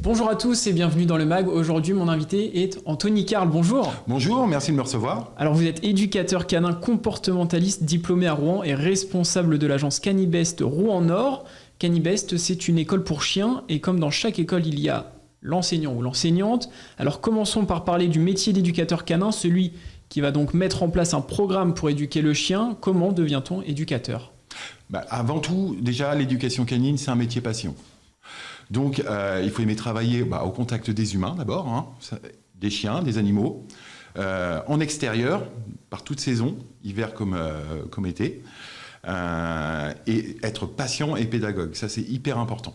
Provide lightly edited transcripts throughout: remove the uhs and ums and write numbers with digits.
Bonjour à tous et bienvenue dans le MAG. Aujourd'hui, mon invité est Anthony Carle. Bonjour. Bonjour, merci de me recevoir. Alors, vous êtes éducateur canin comportementaliste diplômé à Rouen et responsable de l'agence Canibest Rouen-Nord. Canibest, c'est une école pour chiens et comme dans chaque école, il y a l'enseignant ou l'enseignante. Alors, commençons par parler du métier d'éducateur canin, celui qui va donc mettre en place un programme pour éduquer le chien. Comment devient-on éducateur ? Avant tout, déjà, l'éducation canine, c'est un métier passion. Donc, il faut aimer travailler au contact des humains d'abord, des chiens, des animaux, en extérieur, par toute saison, hiver comme été, et être patient et pédagogue. Ça, c'est hyper important.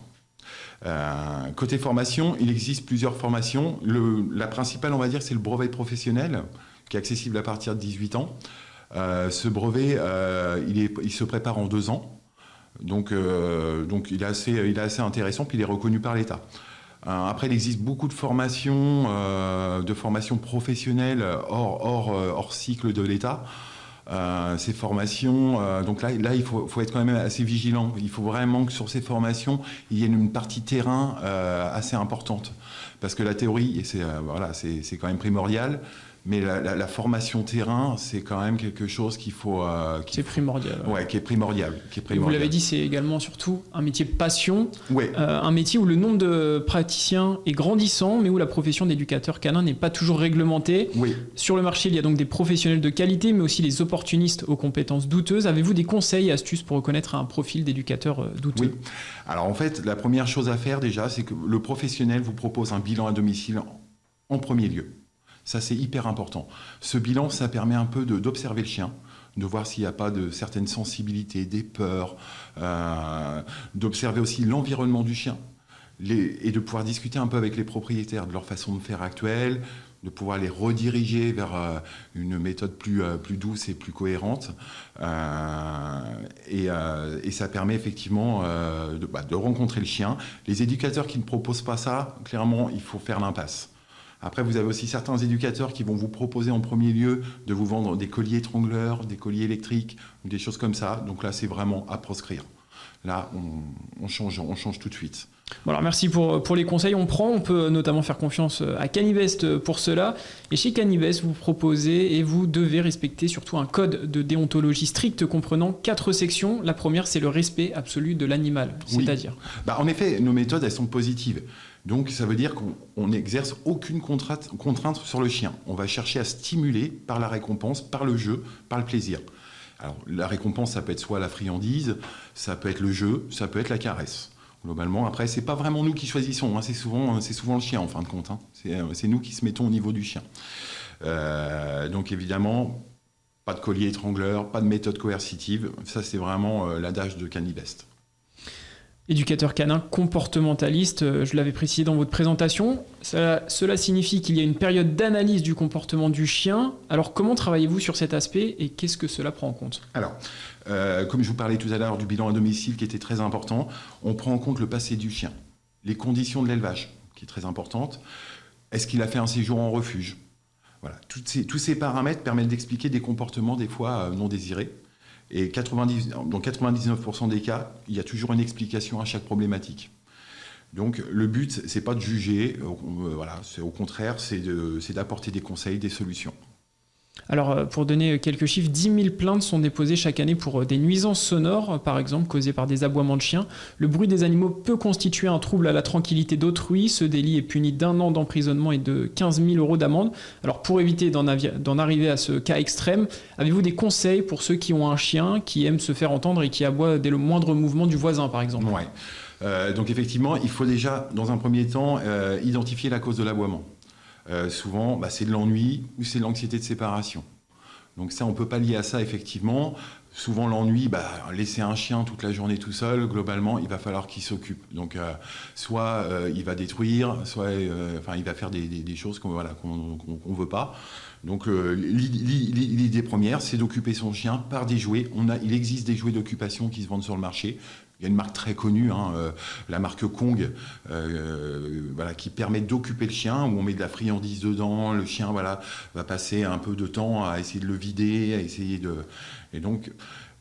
Côté formation, il existe plusieurs formations. La principale, on va dire, c'est le brevet professionnel, qui est accessible à partir de 18 ans. Ce brevet, il se prépare en 2 ans. Donc il est assez intéressant, puis il est reconnu par l'État. Après, il existe beaucoup de formations professionnelles hors cycle de l'État. Ces formations, donc là il faut être quand même assez vigilant. Il faut vraiment que sur ces formations, il y ait une partie terrain assez importante. Parce que la théorie, c'est quand même primordial. Mais la formation terrain, c'est quand même quelque chose qu'il faut... c'est primordial. Ouais, qui est primordial. Et vous l'avez dit, c'est également surtout un métier passion. Ouais. Un métier où le nombre de praticiens est grandissant, mais où la profession d'éducateur canin n'est pas toujours réglementée. Oui. Sur le marché, il y a donc des professionnels de qualité, mais aussi les opportunistes aux compétences douteuses. Avez-vous des conseils et astuces pour reconnaître un profil d'éducateur douteux ? Oui. Alors en fait, la première chose à faire déjà, c'est que le professionnel vous propose un bilan à domicile en premier lieu. Ça, c'est hyper important. Ce bilan, ça permet un peu d'observer le chien, de voir s'il n'y a pas de certaines sensibilités, des peurs, d'observer aussi l'environnement du chien et de pouvoir discuter un peu avec les propriétaires de leur façon de faire actuelle, de pouvoir les rediriger vers une méthode plus douce et plus cohérente. Et ça permet effectivement de rencontrer le chien. Les éducateurs qui ne proposent pas ça, clairement, il faut faire l'impasse. Après, vous avez aussi certains éducateurs qui vont vous proposer en premier lieu de vous vendre des colliers étrangleurs, des colliers électriques, ou des choses comme ça. Donc là, c'est vraiment à proscrire. Là, on change tout de suite. Bon alors merci pour les conseils. On peut notamment faire confiance à Canibest pour cela. Et chez Canibest, vous proposez et vous devez respecter surtout un code de déontologie strict comprenant 4 sections. La première, c'est le respect absolu de l'animal, c'est-à-dire En effet, nos méthodes, elles sont positives. Donc ça veut dire qu'on n'exerce aucune contrainte sur le chien. On va chercher à stimuler par la récompense, par le jeu, par le plaisir. Alors la récompense, ça peut être soit la friandise, ça peut être le jeu, ça peut être la caresse. Globalement, après, c'est pas vraiment nous qui choisissons, c'est souvent le chien en fin de compte. C'est nous qui se mettons au niveau du chien. Donc évidemment, pas de collier étrangleur, pas de méthode coercitive. Ça, c'est vraiment l'adage de Canibest. Éducateur canin comportementaliste, je l'avais précisé dans votre présentation. Cela signifie qu'il y a une période d'analyse du comportement du chien. Alors comment travaillez-vous sur cet aspect et qu'est-ce que cela prend en compte ? Alors, comme je vous parlais tout à l'heure du bilan à domicile qui était très important, on prend en compte le passé du chien, les conditions de l'élevage qui est très importante. Est-ce qu'il a fait un séjour en refuge ? Voilà, tous ces paramètres permettent d'expliquer des comportements des fois non désirés. Et dans 99% des cas, il y a toujours une explication à chaque problématique. Donc le but, c'est pas de juger, c'est au contraire, c'est d'apporter des conseils, des solutions. Alors, pour donner quelques chiffres, 10 000 plaintes sont déposées chaque année pour des nuisances sonores, par exemple, causées par des aboiements de chiens. Le bruit des animaux peut constituer un trouble à la tranquillité d'autrui. Ce délit est puni d'1 an d'emprisonnement et de 15 000 € d'amende. Alors, pour éviter d'en arriver à ce cas extrême, avez-vous des conseils pour ceux qui ont un chien, qui aime se faire entendre et qui aboie dès le moindre mouvement du voisin, par exemple ? Ouais. Donc, effectivement, il faut déjà, dans un premier temps, identifier la cause de l'aboiement. Souvent, c'est de l'ennui ou c'est de l'anxiété de séparation. Donc ça, on peut pas lier à ça, effectivement. Souvent, l'ennui, laisser un chien toute la journée tout seul, globalement, il va falloir qu'il s'occupe. Donc, soit il va détruire, soit il va faire des choses qu'on veut pas. Donc, l'idée première, c'est d'occuper son chien par des jouets. Il existe des jouets d'occupation qui se vendent sur le marché. Il y a une marque très connue, la marque Kong, qui permet d'occuper le chien, où on met de la friandise dedans, le chien va passer un peu de temps à essayer de le vider, Et donc,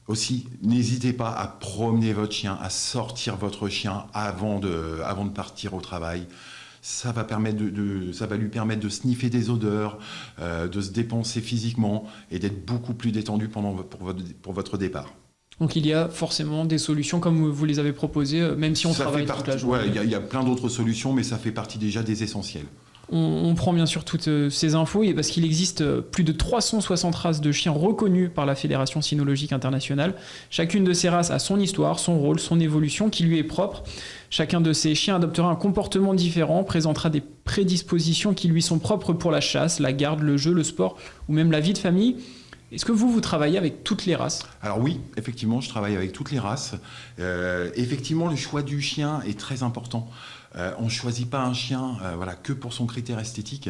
aussi, n'hésitez pas à promener votre chien, à sortir votre chien avant de partir au travail. ça va lui permettre de sniffer des odeurs, de se dépenser physiquement et d'être beaucoup plus détendu pour votre départ. Donc il y a forcément des solutions comme vous les avez proposées, même si on travaille toute la journée. Ouais, il y a plein d'autres solutions, mais ça fait partie déjà des essentiels. On prend bien sûr toutes ces infos et parce qu'il existe plus de 360 races de chiens reconnues par la Fédération Cynologique Internationale. Chacune de ces races a son histoire, son rôle, son évolution qui lui est propre. Chacun de ces chiens adoptera un comportement différent, présentera des prédispositions qui lui sont propres pour la chasse, la garde, le jeu, le sport ou même la vie de famille. Est-ce que vous travaillez avec toutes les races ? Alors oui, effectivement, je travaille avec toutes les races. Effectivement, le choix du chien est très important. On ne choisit pas un chien que pour son critère esthétique.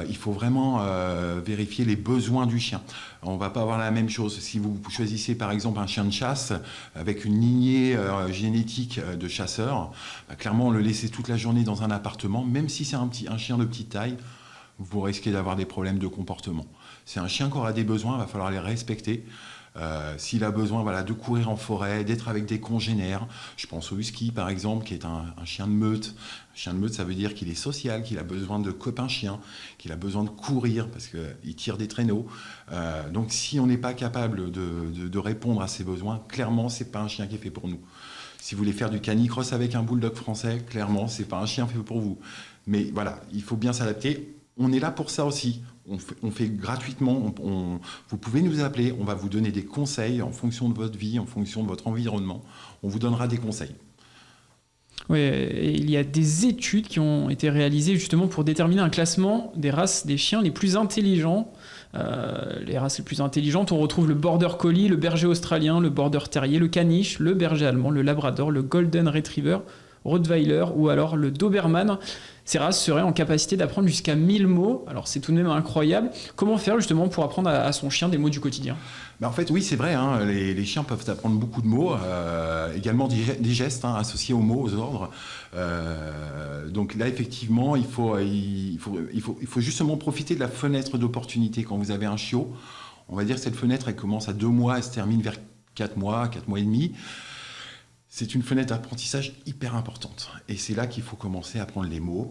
Il faut vraiment vérifier les besoins du chien. On ne va pas avoir la même chose. Si vous choisissez par exemple un chien de chasse avec une lignée génétique de chasseur, clairement, le laisser toute la journée dans un appartement, même si c'est un chien de petite taille, vous risquez d'avoir des problèmes de comportement. C'est un chien qui aura des besoins, il va falloir les respecter. S'il a besoin de courir en forêt, d'être avec des congénères, je pense au husky par exemple, qui est un chien de meute. Un chien de meute, ça veut dire qu'il est social, qu'il a besoin de copains chiens, qu'il a besoin de courir parce qu'il tire des traîneaux. Donc si on n'est pas capable de répondre à ses besoins, clairement, c'est pas un chien qui est fait pour nous. Si vous voulez faire du canicross avec un bulldog français, clairement, c'est pas un chien fait pour vous. Mais voilà, il faut bien s'adapter. On est là pour ça aussi. On fait gratuitement. Vous pouvez nous appeler. On va vous donner des conseils en fonction de votre vie, en fonction de votre environnement. On vous donnera des conseils. Oui, et il y a des études qui ont été réalisées justement pour déterminer un classement des races des chiens les plus intelligents. Les races les plus intelligentes, on retrouve le border collie, le berger australien, le border terrier, le caniche, le berger allemand, le labrador, le golden retriever, rottweiler ou alors le doberman. Ces races seraient en capacité d'apprendre jusqu'à 1000 mots. Alors c'est tout de même incroyable. Comment faire justement pour apprendre à son chien des mots du quotidien ? En fait, oui, c'est vrai. Hein, les chiens peuvent apprendre beaucoup de mots, également des gestes associés aux mots, aux ordres. Donc là, effectivement, il faut justement profiter de la fenêtre d'opportunité. Quand vous avez un chiot, on va dire que cette fenêtre, elle commence à 2 mois, elle se termine vers 4 mois et demi. C'est une fenêtre d'apprentissage hyper importante. Et c'est là qu'il faut commencer à apprendre les mots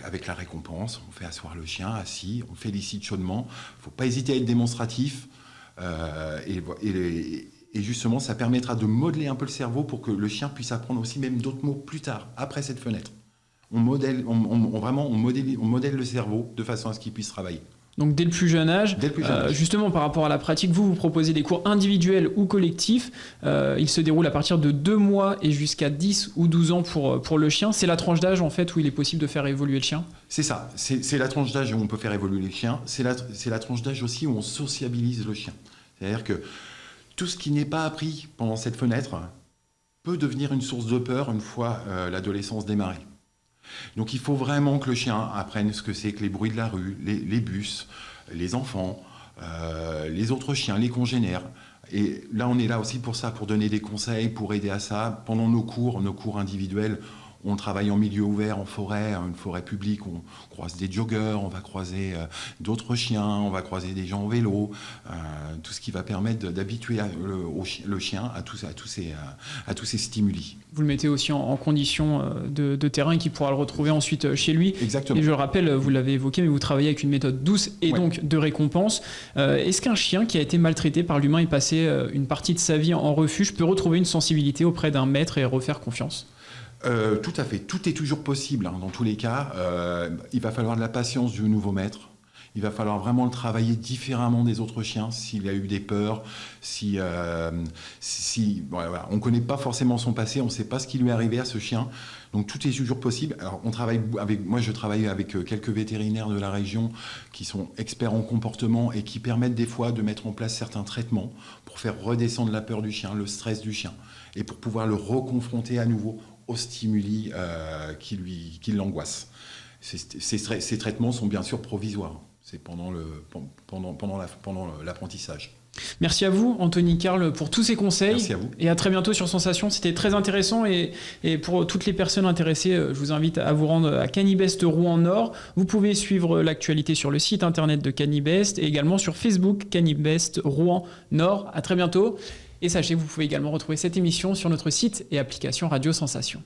avec la récompense. On fait asseoir le chien assis, on félicite chaudement. Il ne faut pas hésiter à être démonstratif. Et justement, ça permettra de modeler un peu le cerveau pour que le chien puisse apprendre aussi même d'autres mots plus tard, après cette fenêtre. On modèle le cerveau de façon à ce qu'il puisse travailler. Donc dès le plus jeune âge, justement par rapport à la pratique, vous proposez des cours individuels ou collectifs. Ils se déroulent à partir de 2 mois et jusqu'à 10 ou 12 ans pour le chien. C'est la tranche d'âge en fait où il est possible de faire évoluer le chien ? C'est ça, c'est la tranche d'âge où on peut faire évoluer le chien. C'est la tranche d'âge aussi où on sociabilise le chien. C'est-à-dire que tout ce qui n'est pas appris pendant cette fenêtre peut devenir une source de peur une fois l'adolescence démarrée. Donc il faut vraiment que le chien apprenne ce que c'est que les bruits de la rue, les bus, les enfants, les autres chiens, les congénères. Et là, on est là aussi pour ça, pour donner des conseils, pour aider à ça. Pendant nos cours individuels, on travaille en milieu ouvert, en forêt, une forêt publique, on croise des joggers, on va croiser d'autres chiens, on va croiser des gens au vélo, tout ce qui va permettre d'habituer le chien à tous ces stimuli. Vous le mettez aussi en condition de terrain et qu'il pourra le retrouver ensuite chez lui. Exactement. Et je le rappelle, vous l'avez évoqué, mais vous travaillez avec une méthode douce et donc de récompense. Est-ce qu'un chien qui a été maltraité par l'humain et passé une partie de sa vie en refuge peut retrouver une sensibilité auprès d'un maître et refaire confiance ? Tout à fait. Tout est toujours possible dans tous les cas. Il va falloir de la patience du nouveau maître. Il va falloir vraiment le travailler différemment des autres chiens s'il a eu des peurs, on ne connaît pas forcément son passé, on ne sait pas ce qui lui est arrivé à ce chien. Donc tout est toujours possible. Alors moi je travaille avec quelques vétérinaires de la région qui sont experts en comportement et qui permettent des fois de mettre en place certains traitements pour faire redescendre la peur du chien, le stress du chien, et pour pouvoir le reconfronter à nouveau aux stimuli qui l'angoissent. Ces traitements sont bien sûr provisoires. C'est pendant l'apprentissage. Merci à vous, Anthony Carle, pour tous ces conseils. Merci à vous. Et à très bientôt sur Sensation. C'était très intéressant. Et pour toutes les personnes intéressées, je vous invite à vous rendre à Canibest Rouen-Nord. Vous pouvez suivre l'actualité sur le site internet de Canibest et également sur Facebook, Canibest Rouen-Nord. À très bientôt. Et sachez que vous pouvez également retrouver cette émission sur notre site et application Radio Sensation.